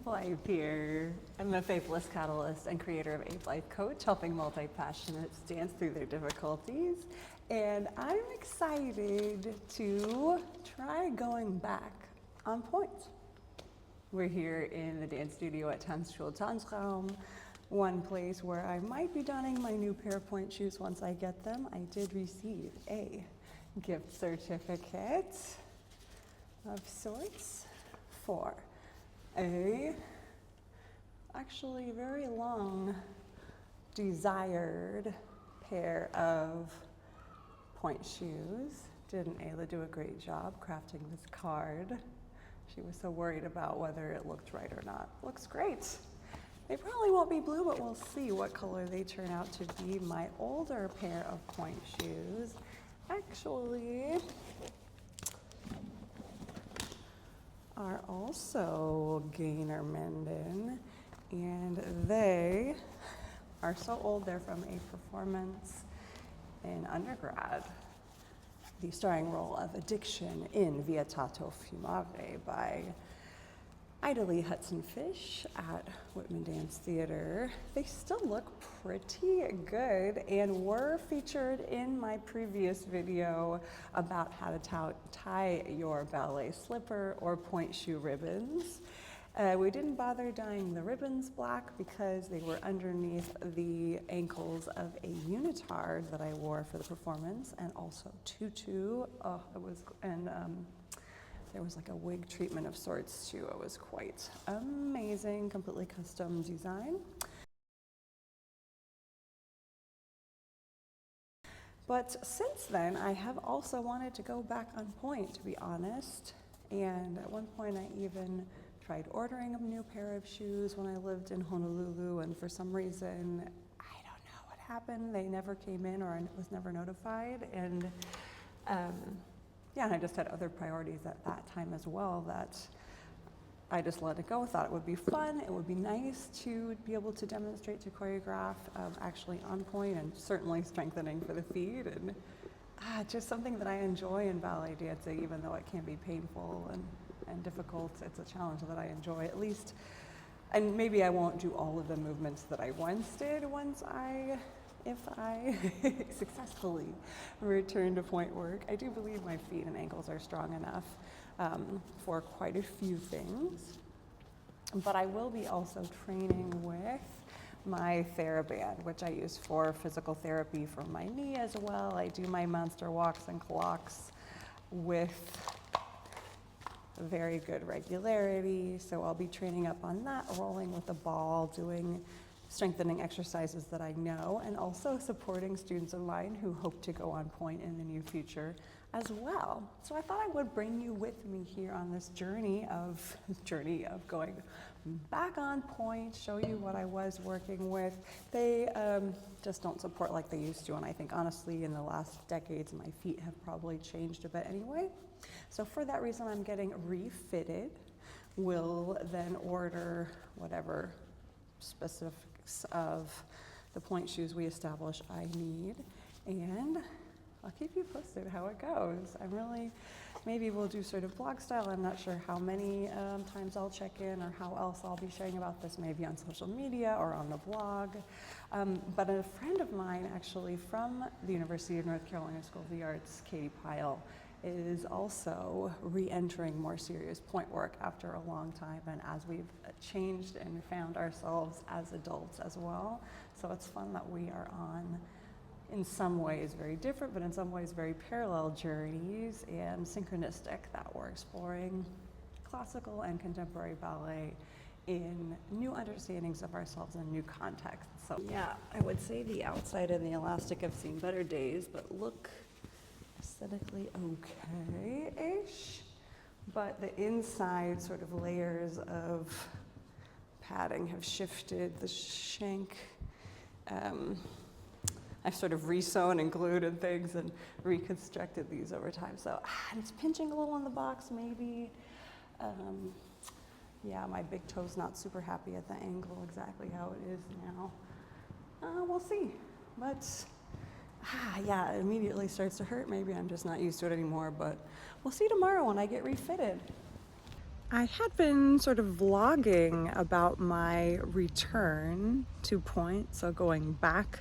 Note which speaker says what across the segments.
Speaker 1: Blythe here. I'm a faithless catalyst and creator of a Blythe coach, helping multi-passionates dance through their difficulties. And I'm excited to try going back on Pointe. We're here in the dance studio at Tanzraum, one place where I might be donning my new pair of Pointe shoes once I get them. I did receive a gift certificate of sorts for a actually very long desired pair of Pointe shoes. Didn't Ayla do a great job crafting this card? She was so worried about whether it looked right or not. Looks great. They probably won't be blue, but we'll see what color they turn out to be. My older pair of Pointe shoes actually are also Gaynor Mindens, and they are so old they're from a performance in undergrad, the starring role of Addiction in Vietato Fumare by Idalee Hutson Fish at Whitman Dance Theatre. They still look pretty good and were featured in my previous video about how to tie your ballet slipper or Pointe shoe ribbons. We didn't bother dyeing the ribbons black because they were underneath the ankles of a unitard that I wore for the performance, and also tutu. There was like a wig treatment of sorts too. It was quite amazing, completely custom design. But since then, I have also wanted to go back on Pointe, to be honest. And at one point, I even tried ordering a new pair of shoes when I lived in Honolulu, and for some reason, I don't know what happened. They never came in, or I was never notified. And yeah, and I just had other priorities at that time as well that I just let it go. Thought it would be fun. It would be nice to be able to demonstrate, to choreograph actually on Pointe, and certainly strengthening for the feet, and just something that I enjoy in ballet dancing, even though it can be painful and difficult. It's a challenge that I enjoy, at least. And maybe I won't do all of the movements that I once did if I successfully return to Pointe work. I do believe my feet and ankles are strong enough for quite a few things. But I will be also training with my TheraBand, which I use for physical therapy for my knee as well. I do my monster walks and clocks with very good regularity. So I'll be training up on that, rolling with the ball, doing strengthening exercises that I know, and also supporting students of mine who hope to go on Pointe in the near future as well. So I thought I would bring you with me here on this journey of going back on Pointe, show you what I was working with. They just don't support like they used to, and I think honestly in the last decades my feet have probably changed a bit anyway. So for that reason I'm getting refitted. We'll then order whatever specifics of the Pointe shoes we establish I need, and I'll keep you posted how it goes. Maybe we'll do sort of blog style. I'm not sure how many times I'll check in or how else I'll be sharing about this, maybe on social media or on the blog. But a friend of mine actually from the University of North Carolina School of the Arts, Katie Pyle, is also re-entering more serious Pointe work after a long time, and as we've changed and found ourselves as adults as well. So it's fun that we are on, in some ways very different, but in some ways very parallel journeys, and synchronistic, that we're exploring classical and contemporary ballet in new understandings of ourselves and new contexts. So yeah, I would say the outside and the elastic have seen better days, but look aesthetically okay-ish, but the inside sort of layers of padding have shifted. The shank, I've sort of re-sewn and glued and things and reconstructed these over time. So it's pinching a little in the box maybe. Yeah, my big toe's not super happy at the angle exactly how it is now. We'll see, but yeah, it immediately starts to hurt. Maybe I'm just not used to it anymore, but we'll see tomorrow when I get refitted. I had been sort of vlogging about my return to Pointe, so going back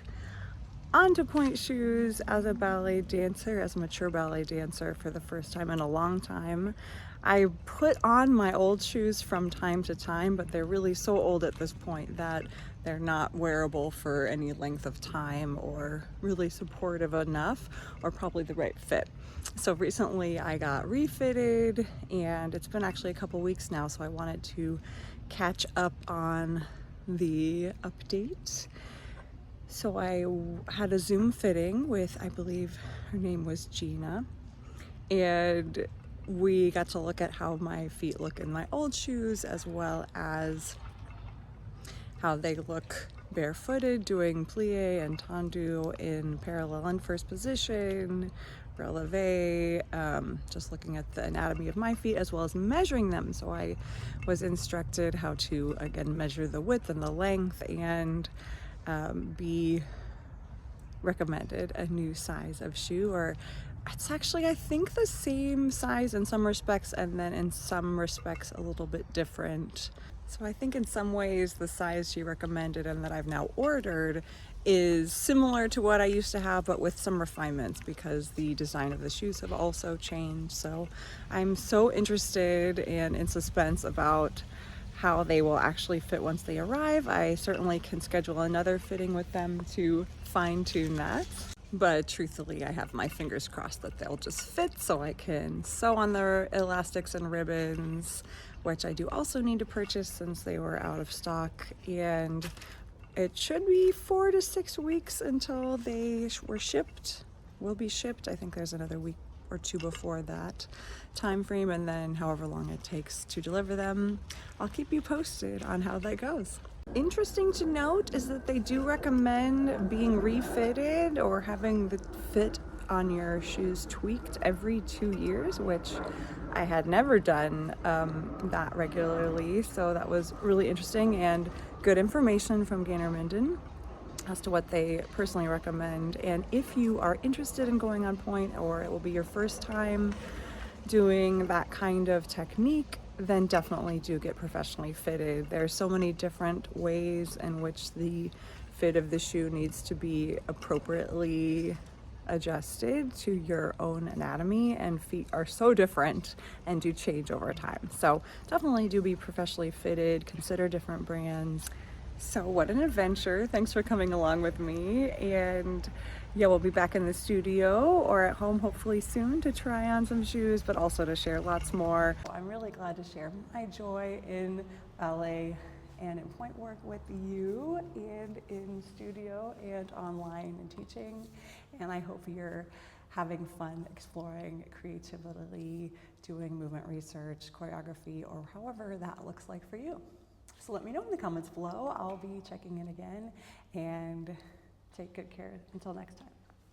Speaker 1: onto Pointe shoes as a ballet dancer, as a mature ballet dancer for the first time in a long time. I put on my old shoes from time to time, but they're really so old at this point that they're not wearable for any length of time or really supportive enough or probably the right fit. So recently I got refitted, and it's been actually a couple weeks now, so I wanted to catch up on the update. So I had a Zoom fitting with, I believe her name was Gina, and we got to look at how my feet look in my old shoes as well as how they look barefooted, doing plie and tendu in parallel and first position, releve, just looking at the anatomy of my feet as well as measuring them. So I was instructed how to, again, measure the width and the length and be recommended a new size of shoe, or it's actually, I think, the same size in some respects and then in some respects a little bit different. So I think in some ways the size she recommended and that I've now ordered is similar to what I used to have, but with some refinements because the design of the shoes have also changed. So I'm so interested and in suspense about how they will actually fit once they arrive. I certainly can schedule another fitting with them to fine-tune that. But truthfully, I have my fingers crossed that they'll just fit so I can sew on their elastics and ribbons, which I do also need to purchase since they were out of stock. And it should be 4 to 6 weeks until they will be shipped. I think there's another week or two before that time frame, and then however long it takes to deliver them. I'll keep you posted on how that goes. Interesting to note is that they do recommend being refitted or having the fit on your shoes tweaked every 2 years, which I had never done that regularly. So that was really interesting and good information from Gaynor Mindens as to what they personally recommend. And if you are interested in going on Pointe, or it will be your first time doing that kind of technique, then definitely do get professionally fitted. There's so many different ways in which the fit of the shoe needs to be appropriately adjusted to your own anatomy, and feet are so different and do change over time. So definitely do be professionally fitted, consider different brands. So what an adventure. Thanks for coming along with me. And yeah, we'll be back in the studio or at home hopefully soon to try on some shoes, but also to share lots more. I'm really glad to share my joy in ballet and in Pointe work with you, and in studio and online and teaching. And I hope you're having fun exploring creativity, doing movement research, choreography, or however that looks like for you. So let me know in the comments below. I'll be checking in again, and take good care until next time.